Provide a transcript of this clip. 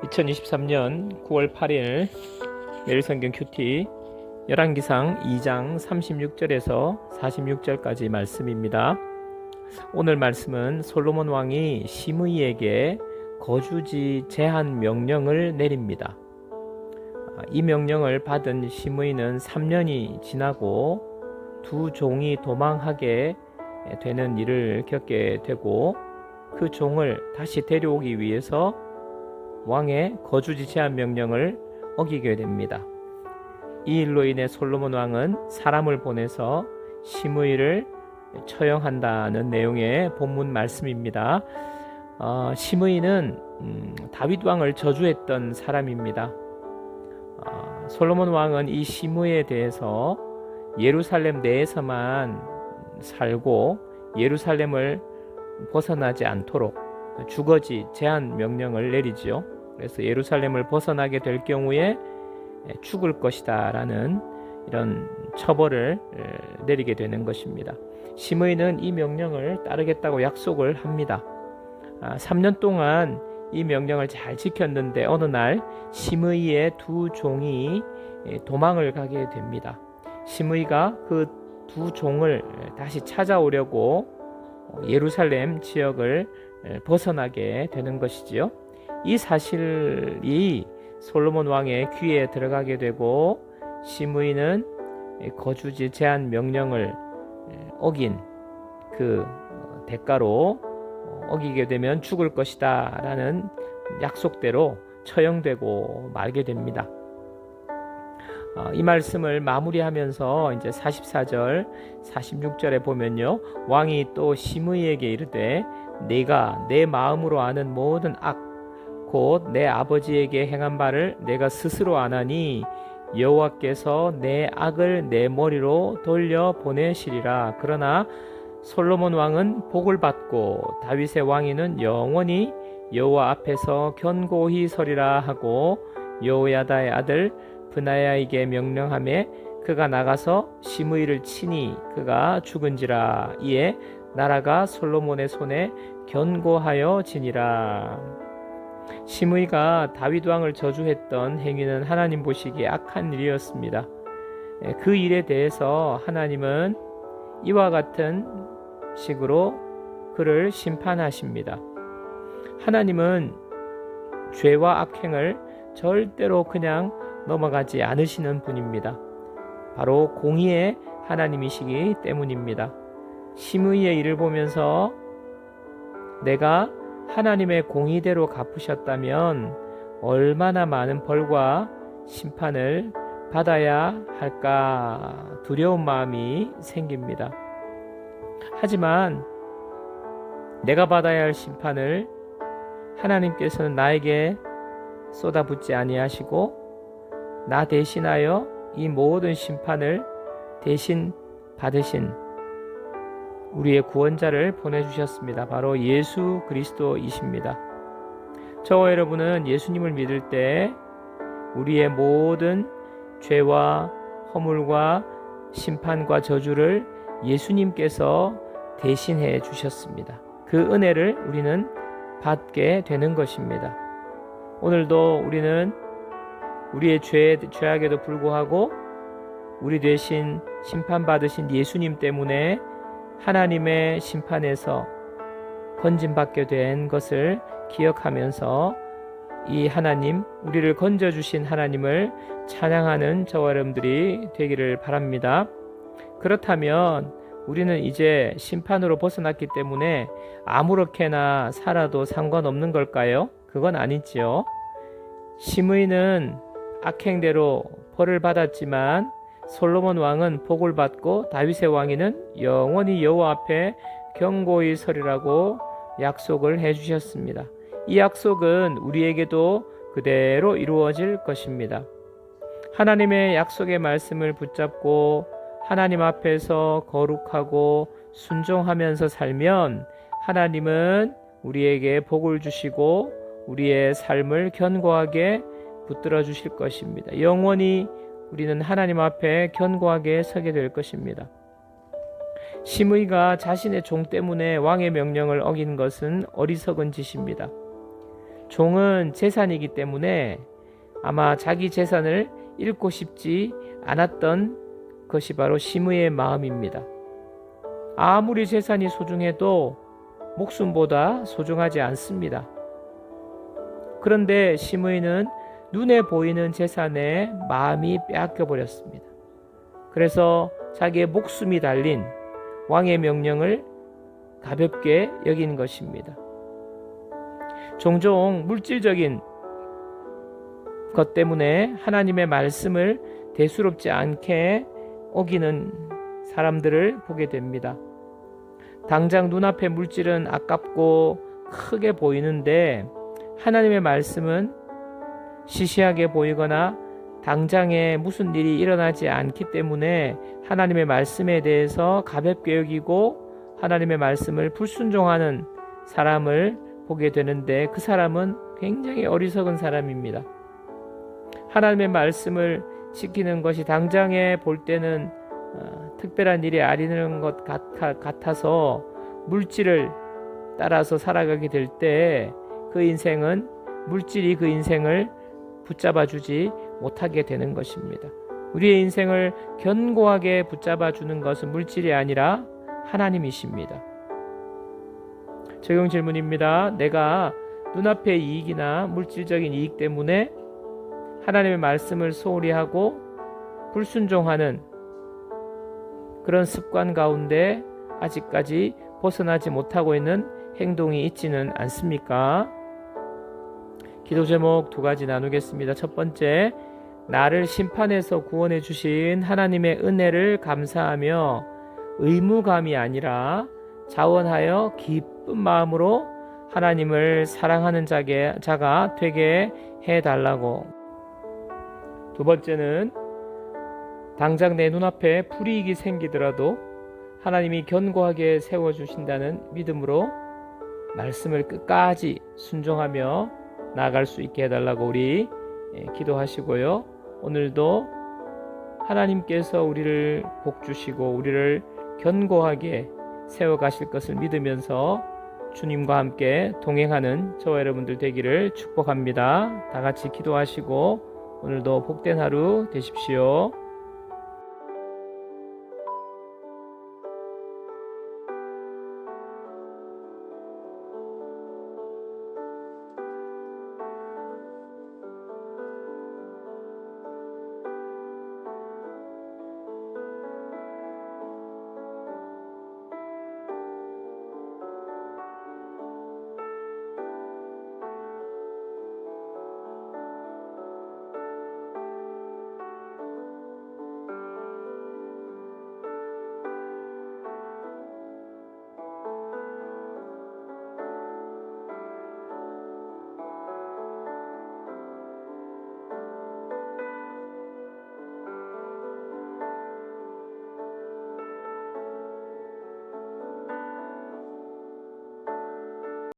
2023년 9월 8일 매일성경 큐티 열왕기상 2장 36절에서 46절까지 말씀입니다. 오늘 말씀은 솔로몬 왕이 시므이에게 거주지 제한 명령을 내립니다. 이 명령을 받은 시므이는 3년이 지나고 두 종이 도망하게 되는 일을 겪게 되고 그 종을 다시 데려오기 위해서 왕의 거주지 제한 명령을 어기게 됩니다. 이 일로 인해 솔로몬 왕은 사람을 보내서 시므이를 처형한다는 내용의 본문 말씀입니다. 시므이는 다윗 왕을 저주했던 사람입니다. 솔로몬 왕은 이 시므이에 대해서 예루살렘 내에서만 살고 예루살렘을 벗어나지 않도록 주거지 제한 명령을 내리지요. 그래서 예루살렘을 벗어나게 될 경우에 죽을 것이다 라는 이런 처벌을 내리게 되는 것입니다. 시므이는 이 명령을 따르겠다고 약속을 합니다. 3년 동안 이 명령을 잘 지켰는데 어느 날 시므이의 두 종이 도망을 가게 됩니다. 시므이가 그 두 종을 다시 찾아오려고 예루살렘 지역을 벗어나게 되는 것이지요. 이 사실이 솔로몬 왕의 귀에 들어가게 되고 시므이는 거주지 제한 명령을 어긴 그 대가로 어기게 되면 죽을 것이다 라는 약속대로 처형되고 말게 됩니다. 이 말씀을 마무리하면서 이제 44절 46절에 보면요, 왕이 또 시므이에게 이르되 네가 내 마음으로 아는 모든 악 곧 내 아버지에게 행한 바를 내가 스스로 아나니 여호와께서 내 악을 내 머리로 돌려 보내시리라. 그러나 솔로몬 왕은 복을 받고 다윗의 왕위는 영원히 여호와 앞에서 견고히 서리라 하고 여호야다의 아들 브나야에게 명령하매 그가 나가서 시므이를 치니 그가 죽은지라. 이에 나라가 솔로몬의 손에 견고하여 지니라. 시므이가 다윗 왕을 저주했던 행위는 하나님 보시기에 악한 일이었습니다. 그 일에 대해서 하나님은 이와 같은 식으로 그를 심판하십니다. 하나님은 죄와 악행을 절대로 그냥 넘어가지 않으시는 분입니다. 바로 공의의 하나님이시기 때문입니다. 시므이의 일을 보면서 내가 하나님의 공의대로 갚으셨다면 얼마나 많은 벌과 심판을 받아야 할까 두려운 마음이 생깁니다. 하지만 내가 받아야 할 심판을 하나님께서는 나에게 쏟아붓지 아니하시고 나 대신하여 이 모든 심판을 대신 받으신 우리의 구원자를 보내주셨습니다. 바로 예수 그리스도이십니다. 저와 여러분은 예수님을 믿을 때 우리의 모든 죄와 허물과 심판과 저주를 예수님께서 대신해 주셨습니다. 그 은혜를 우리는 받게 되는 것입니다. 오늘도 우리는 우리의 죄악에도 불구하고 우리 대신 심판받으신 예수님 때문에 하나님의 심판에서 건짐받게 된 것을 기억하면서 이 하나님, 우리를 건져주신 하나님을 찬양하는 저와 여러분들이 되기를 바랍니다. 그렇다면 우리는 이제 심판으로 벗어났기 때문에 아무렇게나 살아도 상관없는 걸까요? 그건 아니지요. 시므이는 악행대로 벌을 받았지만 솔로몬 왕은 복을 받고 다윗의 왕위는 영원히 여호와 앞에 견고히 서리라고 약속을 해주셨습니다. 이 약속은 우리에게도 그대로 이루어질 것입니다. 하나님의 약속의 말씀을 붙잡고 하나님 앞에서 거룩하고 순종하면서 살면 하나님은 우리에게 복을 주시고 우리의 삶을 견고하게 붙들어 주실 것입니다. 영원히 우리는 하나님 앞에 견고하게 서게 될 것입니다. 시므이가 자신의 종 때문에 왕의 명령을 어긴 것은 어리석은 짓입니다. 종은 재산이기 때문에 아마 자기 재산을 잃고 싶지 않았던 것이 바로 시므이의 마음입니다. 아무리 재산이 소중해도 목숨보다 소중하지 않습니다. 그런데 시므이는 눈에 보이는 재산에 마음이 빼앗겨 버렸습니다. 그래서 자기의 목숨이 달린 왕의 명령을 가볍게 여긴 것입니다. 종종 물질적인 것 때문에 하나님의 말씀을 대수롭지 않게 어기는 사람들을 보게 됩니다. 당장 눈앞의 물질은 아깝고 크게 보이는데 하나님의 말씀은 시시하게 보이거나 당장에 무슨 일이 일어나지 않기 때문에 하나님의 말씀에 대해서 가볍게 여기고 하나님의 말씀을 불순종하는 사람을 보게 되는데 그 사람은 굉장히 어리석은 사람입니다. 하나님의 말씀을 지키는 것이 당장에 볼 때는 특별한 일이 아니는 것 같아서 물질을 따라서 살아가게 될 때 그 인생은 물질이 그 인생을 붙잡아 주지 못하게 되는 것입니다. 우리의 인생을 견고하게 붙잡아 주는 것은 물질이 아니라 하나님이십니다. 적용 질문입니다. 내가 눈앞의 이익이나 물질적인 이익 때문에 하나님의 말씀을 소홀히 하고 불순종하는 그런 습관 가운데 아직까지 벗어나지 못하고 있는 행동이 있지는 않습니까? 기도 제목 2가지 나누겠습니다. 첫 번째, 나를 심판에서 구원해 주신 하나님의 은혜를 감사하며 의무감이 아니라 자원하여 기쁜 마음으로 하나님을 사랑하는 자가 되게 해달라고. 두 번째는 당장 내 눈앞에 불이익이 생기더라도 하나님이 견고하게 세워주신다는 믿음으로 말씀을 끝까지 순종하며 나아갈 수 있게 해달라고 우리 기도하시고요. 오늘도 하나님께서 우리를 복주시고 우리를 견고하게 세워가실 것을 믿으면서 주님과 함께 동행하는 저와 여러분들 되기를 축복합니다. 다 같이 기도하시고 오늘도 복된 하루 되십시오.